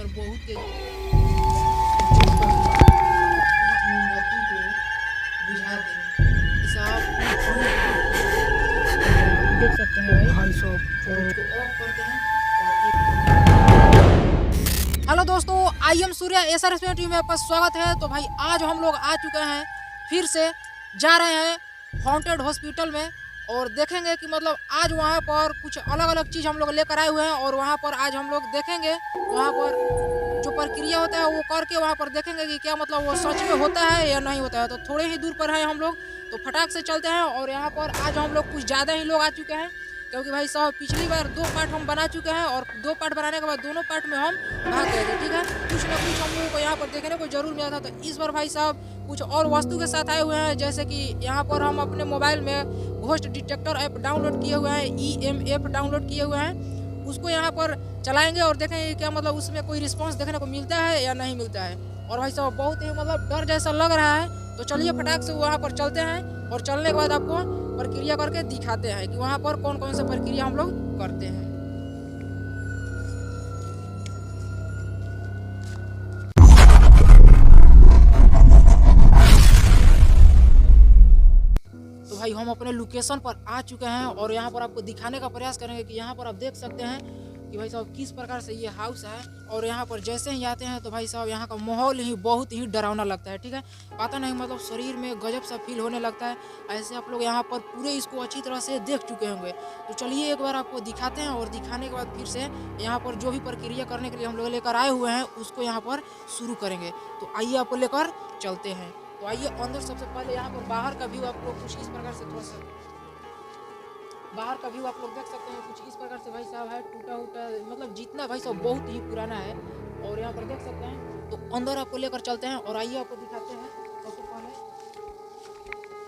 बहुत तेज मोमबत्ती को बुझा दे। साहब देख सकते हैं भाई साहब, इसको ऑफ करते हैं। हेलो दोस्तों, I am Surya SR TV में आपका स्वागत है। तो भाई आज हम लोग आ चुके हैं, फिर से जा रहे हैं हॉन्टेड हॉस्पिटल में और देखेंगे कि मतलब आज वहाँ पर कुछ अलग अलग चीज़ हम लोग लेकर आए हुए हैं और वहाँ पर आज हम लोग देखेंगे वहाँ पर जो प्रक्रिया होता है वो करके वहाँ पर देखेंगे कि क्या मतलब वो सच में होता है या नहीं होता है। तो थोड़े ही दूर पर हैं हम लोग, तो फटाक से चलते हैं। और यहाँ पर आज हम लोग कुछ ज़्यादा ही लोग आ चुके हैं, क्योंकि भाई साहब पिछली बार 2 पार्ट हम बना चुके हैं और 2 पार्ट बनाने के बाद दोनों पार्ट में हम भाग गए थे। ठीक है, कुछ ना कुछ हम लोगों को यहाँ पर देखने को जरूर मिला था। तो इस बार भाई साहब कुछ और वस्तु के साथ आए हुए हैं, जैसे कि यहाँ पर हम अपने मोबाइल में घोस्ट डिटेक्टर ऐप डाउनलोड किए हुए हैं, EMF डाउनलोड किए हुए हैं। उसको यहाँ पर चलाएंगे और देखेंगे क्या मतलब उसमें कोई रिस्पॉन्स देखने को मिलता है या नहीं मिलता है। और भाई साहब बहुत ही मतलब डर जैसा लग रहा है। तो चलिए फटाक से वहाँ पर चलते हैं और चलने के बाद आपको प्रक्रिया करके दिखाते हैं कि वहाँ पर कौन कौन सा प्रक्रिया हम लोग करते हैं। तो भाई हम अपने लोकेशन पर आ चुके हैं और यहाँ पर आपको दिखाने का प्रयास करेंगे कि यहाँ पर आप देख सकते हैं कि भाई साहब किस प्रकार से ये हाउस है। और यहाँ पर जैसे ही आते हैं तो भाई साहब यहाँ का माहौल ही बहुत ही डरावना लगता है। ठीक है, पता नहीं मतलब शरीर में गजब सा फील होने लगता है। ऐसे आप लोग यहाँ पर पूरे इसको अच्छी तरह से देख चुके होंगे। तो चलिए एक बार आपको दिखाते हैं और दिखाने के बाद फिर से यहाँ पर जो भी प्रक्रिया करने के लिए हम लोग लेकर आए हुए हैं उसको यहाँ पर शुरू करेंगे। तो आइए आपको लेकर चलते हैं। तो आइए अंदर सबसे पहले यहाँ पर बाहर का व्यू आप लोग कुछ इस प्रकार से थोड़ा सा बाहर का व्यू आप लोग देख सकते हैं कुछ इस प्रकार से। भाई साहब है टूटा उटा मतलब जितना भाई साहब बहुत ही पुराना है और यहाँ पर देख सकते हैं। तो अंदर आपको लेकर चलते हैं और आइए आपको दिखाते हैं सबसे पहले।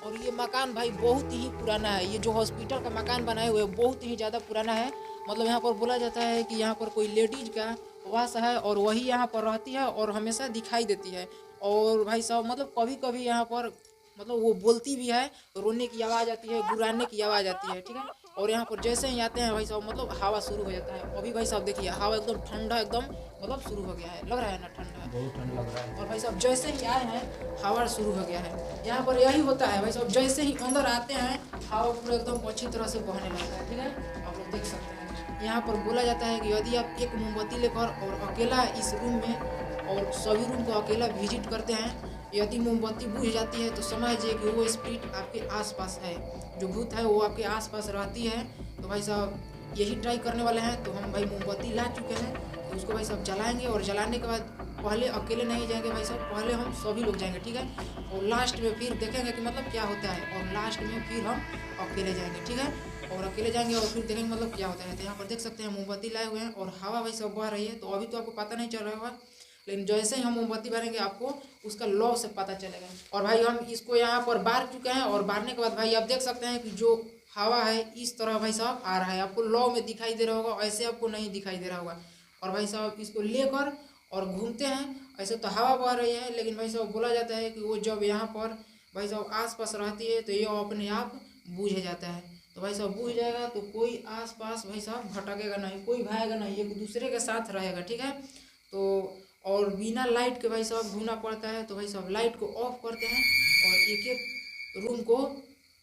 और ये मकान भाई बहुत ही पुराना है, ये जो हॉस्पिटल का मकान बनाए हुए बहुत ही ज़्यादा पुराना है। मतलब यहाँ पर बोला जाता है कि यहाँ पर कोई लेडीज का वास है और वही यहाँ पर रहती है और हमेशा दिखाई देती है। और भाई साहब मतलब कभी कभी यहाँ पर मतलब वो बोलती भी है, रोने की आवाज़ आती है, गुर्राने की आवाज़ आती है। ठीक है, और यहाँ पर जैसे ही आते हैं भाई साहब मतलब हवा शुरू हो जाता है। अभी भाई साहब देखिए हवा एकदम ठंडा एकदम मतलब शुरू हो गया है, लग रहा है ना ठंडा, बहुत ठंडा लग रहा है। और भाई साहब जैसे ही आए हैं हवा शुरू हो गया है। यहाँ पर यही होता है भाई साहब, जैसे ही अंदर आते हैं हवा पूरा एकदम अच्छी तरह से बहने लगता है। ठीक है, आप लोग देख सकते हैं। यहाँ पर बोला जाता है कि यदि आप एक मोमबत्ती लेकर और अकेला इस रूम में और सभी रूम को अकेला विजिट करते हैं, यदि मोमबत्ती बुझ जाती है तो समझिए कि वो स्पिरिट आपके आसपास है, जो भूत है वो आपके आसपास रहती है। तो भाई साहब यही ट्राई करने वाले हैं। तो हम भाई मोमबत्ती ला चुके हैं, तो उसको भाई साहब जलाएंगे और जलाने के बाद पहले अकेले नहीं जाएंगे भाई साहब, पहले हम सभी लोग जाएंगे। ठीक है, और लास्ट में फिर देखेंगे कि मतलब क्या होता है और लास्ट में फिर हम अकेले जाएंगे। ठीक है, और अकेले जाएंगे और फिर देखेंगे मतलब क्या होता है। तो यहाँ पर देख सकते हैं मोमबत्ती लाए हुए हैं और हवा भाई साहब बह रही है। तो अभी तो आपको पता नहीं चल रहा होगा, लेकिन जैसे ही हम मोमबत्ती भरेंगे आपको उसका लौ से पता चलेगा। और भाई हम इसको यहाँ पर बार चुके हैं और बारने के बाद भाई आप देख सकते हैं कि जो हवा है इस तरह भाई साहब आ रहा है, आपको लौ में दिखाई दे रहा होगा, ऐसे आपको नहीं दिखाई दे रहा होगा। और भाई साहब इसको लेकर और घूमते हैं, ऐसे तो हवा बह रही है लेकिन भाई साहब बोला जाता है कि वो जब यहाँ पर भाई साहब आस पास रहती है तो ये अपने आप बूझ जाता है। तो भाई साहब बूझ जाएगा तो कोई आस पास भाई साहब भटकेगा नहीं, कोई भागेगा नहीं, एक दूसरे के साथ रहेगा। ठीक है, तो और बिना लाइट के भाई साहब घूमना पड़ता है। तो भाई साहब लाइट को ऑफ करते हैं और एक एक रूम को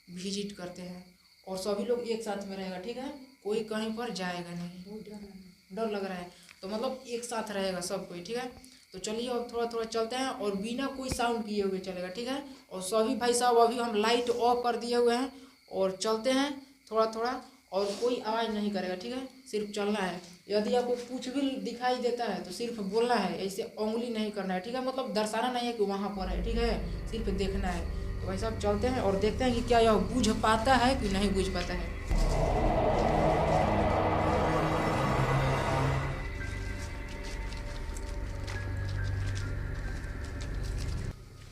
विजिट करते हैं और सभी लोग एक साथ में रहेगा। ठीक है, कोई कहीं पर जाएगा नहीं, डर लग रहा है तो मतलब एक साथ रहेगा सब कोई। ठीक है, तो चलिए अब थोड़ा थोड़ा चलते हैं और बिना कोई साउंड किए हुए चलेगा। ठीक है, और सभी भाई साहब अभी हम लाइट ऑफ कर दिए हुए हैं और चलते हैं थोड़ा थोड़ा और कोई आवाज़ नहीं करेगा। ठीक है, सिर्फ चलना है। यदि आपको कुछ भी दिखाई देता है तो सिर्फ बोलना है, ऐसे उंगली नहीं करना है। ठीक है, मतलब दर्शाना नहीं है कि वहाँ पर है। ठीक है, सिर्फ देखना है। तो भाई साहब चलते हैं और देखते हैं कि क्या यह बूझ पाता है कि नहीं बूझ पाता है।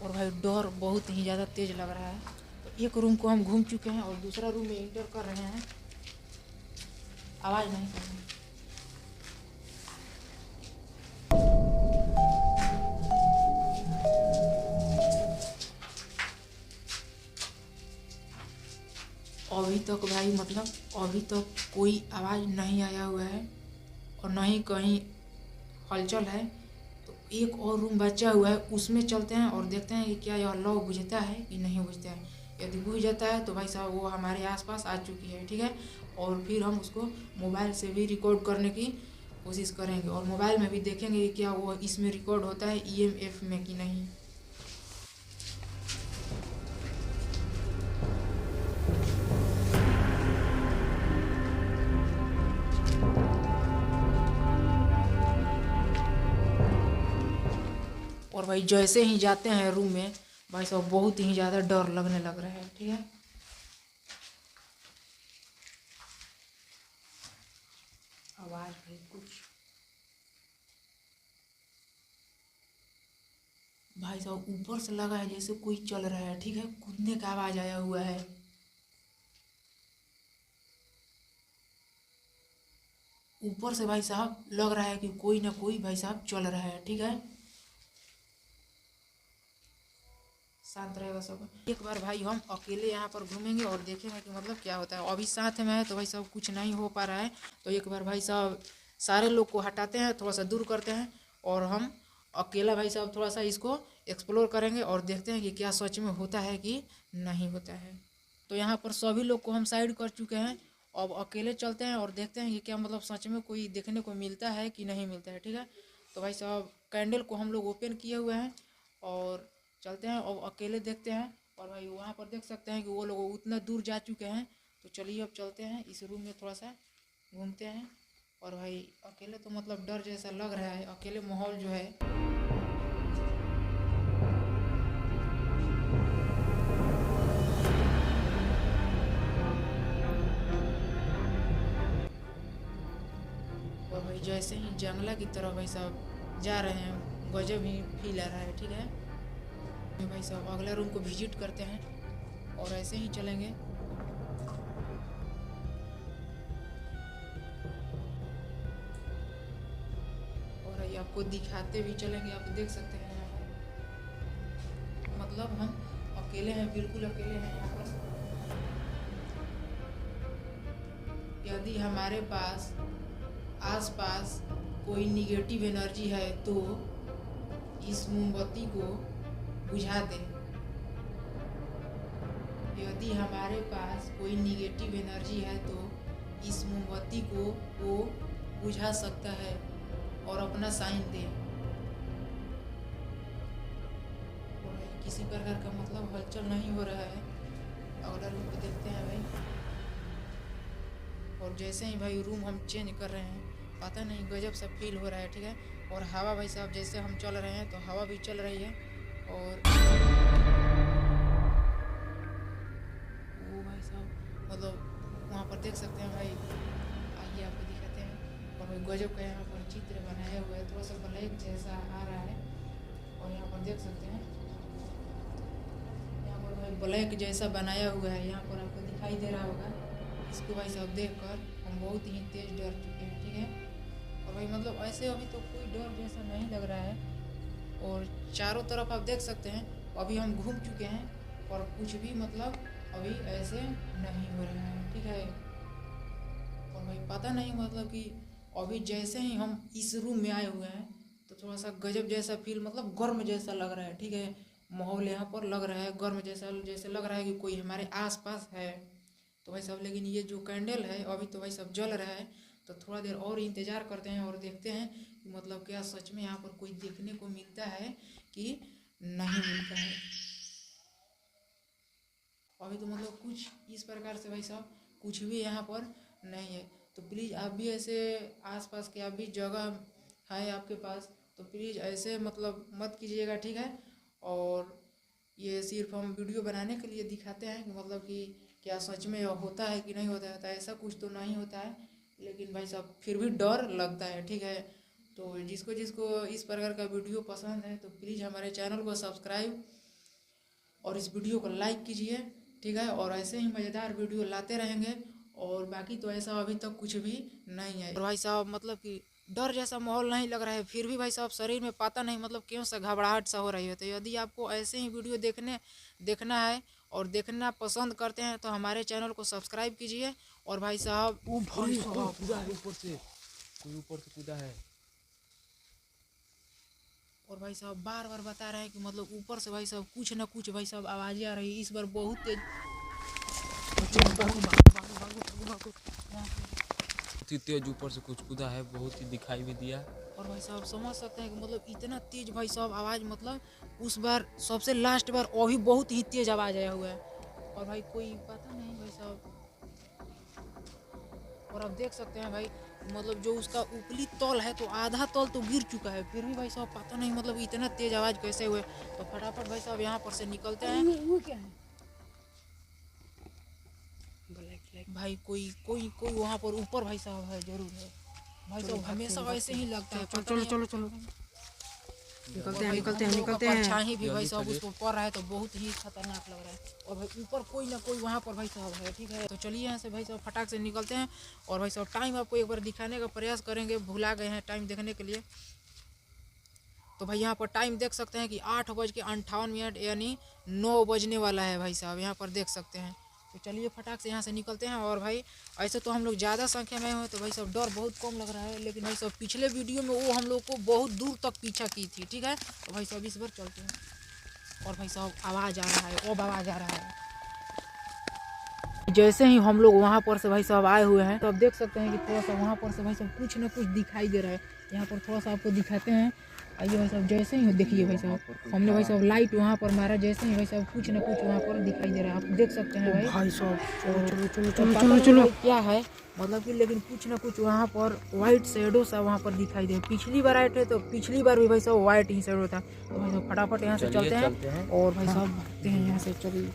और भाई डर बहुत ही ज़्यादा तेज लग रहा है। तो एक रूम को हम घूम चुके हैं और दूसरा रूम में इंटर कर रहे हैं, आवाज़ नहीं करनी। अभी तक भाई मतलब अभी तक कोई आवाज़ नहीं आया हुआ है और ना ही कहीं हलचल है। तो एक और रूम बचा हुआ है, उसमें चलते हैं और देखते हैं कि क्या यह लौ बुझता है कि नहीं बुझता है। यदि बुझ जाता है तो भाई साहब वो हमारे आसपास आ चुकी है, ठीक है। और फिर हम उसको मोबाइल से भी रिकॉर्ड करने की कोशिश करेंगे और मोबाइल में भी देखेंगे कि क्या वो इसमें रिकॉर्ड होता है EMF में कि नहीं। और भाई जैसे ही जाते हैं रूम में भाई साहब बहुत ही ज़्यादा डर लगने लग रहा है, ठीक है। आवाज़ भाई कुछ भाई साहब ऊपर से लगा है जैसे कोई चल रहा है, ठीक है। कूदने का आवाज़ आया हुआ है। ऊपर से भाई साहब लग रहा है कि कोई ना कोई भाई साहब चल रहा है, ठीक है। शांत रहेगा सब। एक बार भाई हम अकेले यहाँ पर घूमेंगे और देखेंगे कि मतलब क्या होता है। अभी साथ में है तो भाई साहब कुछ नहीं हो पा रहा है। तो एक बार भाई साहब सारे लोग को हटाते हैं, थोड़ा सा दूर करते हैं और हम अकेला भाई साहब थोड़ा सा इसको एक्सप्लोर करेंगे और देखते हैं कि क्या सच में होता है कि नहीं होता है। तो यहाँ पर सभी लोग को हम साइड कर चुके हैं। अब अकेले चलते हैं और देखते हैं कि क्या मतलब सच में कोई देखने को मिलता है कि नहीं मिलता है, ठीक है। तो भाई साहब कैंडल को हम लोग ओपन किए हुए हैं और चलते हैं और अकेले देखते हैं। और भाई वहाँ पर देख सकते हैं कि वो लोग उतना दूर जा चुके हैं। तो चलिए अब चलते हैं इस रूम में थोड़ा सा घूमते हैं। और भाई अकेले तो मतलब डर जैसा लग रहा है, अकेले माहौल जो है। और भाई जैसे ही जंगला की तरफ भाई साहब जा रहे हैं गजब ही फील आ रहा है, ठीक है। भाई साहब अगला रूम को विजिट करते हैं और ऐसे ही चलेंगे। और ये आपको दिखाते भी चलेंगे, आप देख सकते हैं यहाँ पर मतलब हम अकेले हैं, बिल्कुल अकेले हैं यहाँ पर। यदि हमारे पास आसपास कोई निगेटिव एनर्जी है तो इस मोमबत्ती को बुझा दें। यदि हमारे पास कोई निगेटिव एनर्जी है तो इस मोमबत्ती को वो बुझा सकता है और अपना साइन दे। और किसी प्रकार का मतलब हलचल नहीं हो रहा है। अगला रूम को देखते हैं भाई। और जैसे ही भाई रूम हम चेंज कर रहे हैं पता नहीं गजब सा फील हो रहा है, ठीक है। और हवा भाई साहब जैसे हम चल रहे हैं तो हवा भी चल रही है। और वो भाई साहब मतलब वहाँ पर देख सकते हैं भाई, आइए आपको दिखाते हैं। और भाई गजब का यहाँ पर चित्र बनाया हुआ है, थोड़ा सा ब्लैक जैसा आ रहा है। और यहाँ पर देख सकते हैं यहाँ पर भाई ब्लैक जैसा बनाया हुआ है, यहाँ पर आपको दिखाई दे रहा होगा। इसको भाई साहब देख कर हम बहुत ही तेज़ डर चुके हैं, ठीक है। और भाई मतलब ऐसे अभी तो कोई डर जैसा नहीं लग रहा है। और चारों तरफ आप देख सकते हैं अभी हम घूम चुके हैं और कुछ भी मतलब अभी ऐसे नहीं हो रहा है, ठीक है। और भाई पता नहीं मतलब कि अभी जैसे ही हम इस रूम में आए हुए हैं तो थोड़ा सा गजब जैसा फील मतलब गर्म जैसा लग रहा है, ठीक है। माहौल यहाँ पर लग रहा है गर्म जैसा, जैसे लग रहा है कि कोई हमारे आसपास है। तो भाई साहब लेकिन ये जो कैंडल है अभी तो भाई साहब जल रहा है। तो थोड़ा देर और इंतज़ार करते हैं और देखते हैं कि मतलब क्या सच में यहाँ पर कोई देखने को मिलता है कि नहीं मिलता है। अभी तो मतलब कुछ इस प्रकार से भाई साहब कुछ भी यहाँ पर नहीं है। तो प्लीज़ आप भी ऐसे आसपास के आप भी जगह है आपके पास तो प्लीज़ ऐसे मतलब मत कीजिएगा, ठीक है। और ये सिर्फ हम वीडियो बनाने के लिए दिखाते हैं कि मतलब कि क्या सच में होता है कि नहीं होता है। तो ऐसा कुछ तो नहीं होता है लेकिन भाई साहब फिर भी डर लगता है, ठीक है। तो जिसको जिसको इस प्रकार का वीडियो पसंद है तो प्लीज़ हमारे चैनल को सब्सक्राइब और इस वीडियो को लाइक कीजिए, ठीक है। और ऐसे ही मज़ेदार वीडियो लाते रहेंगे। और बाकी तो ऐसा अभी तक कुछ भी नहीं है। और भाई साहब मतलब कि डर जैसा माहौल नहीं लग रहा है, फिर भी भाई साहब शरीर में पता नहीं मतलब क्यों सा घबराहट सा हो रही है। तो यदि आपको ऐसे ही वीडियो देखना है और देखना पसंद करते हैं तो हमारे चैनल को सब्सक्राइब कीजिए। और भाई साहब वो भाई साहब कूदा है ऊपर से, कोई ऊपर से कूदा है। और भाई साहब बार बार बता रहे हैं कि मतलब ऊपर से भाई साहब कुछ ना कुछ भाई साहब आवाज़ें आ रही है। इस बार बहुत तेज ही तेज ऊपर से कुछ कूदा है, बहुत ही दिखाई भी दिया। और भाई साहब समझ सकते हैं कि मतलब इतना तेज भाई साहब आवाज़, मतलब उस बार सबसे लास्ट बार अभी बहुत ही तेज आवाज़ आया हुआ है। और भाई कोई पता नहीं भाई साहब, और आप देख सकते हैं भाई मतलब जो उसका ऊपरी तल है तो आधा तल तो गिर चुका है, फिर भी भाई साहब पता नहीं मतलब इतना तेज आवाज़ कैसे हुए। तो फटाफट भाई साहब यहाँ पर से निकलते हैं। वो क्या है? भाई कोई कोई कोई वहाँ पर ऊपर भाई साहब है, जरूर है भाई साहब, हमेशा वैसे ही लगता है। चलो चलो चलो निकलते हैं परछाई भी भाई साहब उसको पड़ रहा है तो बहुत ही खतरनाक लग रहा है। और भाई ऊपर कोई ना कोई वहाँ पर भाई साहब है, ठीक है। तो चलिए यहाँ से भाई साहब फटाक से निकलते हैं। और भाई साहब टाइम आपको एक बार दिखाने का प्रयास करेंगे, भुला गए हैं टाइम देखने के लिए। तो भाई यहाँ पर टाइम देख सकते हैं कि 8:58 यानी 9 बजने वाला है भाई साहब, यहाँ पर देख सकते हैं। तो चलिए फटाक से यहाँ से निकलते हैं। और भाई ऐसे तो हम लोग ज़्यादा संख्या में हैं तो भाई साहब डर बहुत कम लग रहा है, लेकिन भाई साहब पिछले वीडियो में वो हम लोग को बहुत दूर तक पीछा की थी, ठीक है। तो भाई साहब इस बार चलते हैं। और भाई साहब आवाज़ आ रहा है, अब आवाज़ आ रहा है। जैसे ही हम लोग वहाँ पर से भाई साहब आए हुए हैं तो आप देख सकते हैं कि थोड़ा सा वहाँ पर से भाई साहब कुछ ना कुछ दिखाई दे रहा है। यहाँ पर थोड़ा सा आपको दिखाते हैं। आइए भाई साहब, जैसे ही देखिए भाई साहब हमने भाई साहब लाइट वहाँ पर मारा, जैसे ही भाई साहब कुछ ना कुछ वहाँ पर दिखाई दे रहा है, आप देख सकते हैं भाई साहब। चलो क्या है मतलब कि, लेकिन कुछ ना कुछ वहाँ पर वाइट शेडो सा वहाँ पर दिखाई दे। पिछली बार आए थे तो पिछली बार भी भाई साहब वाइट ही शेडो था। तो भाई साहब फटाफट यहाँ से चलते हैं और भाई साहब भागते हैं यहाँ से। चलिए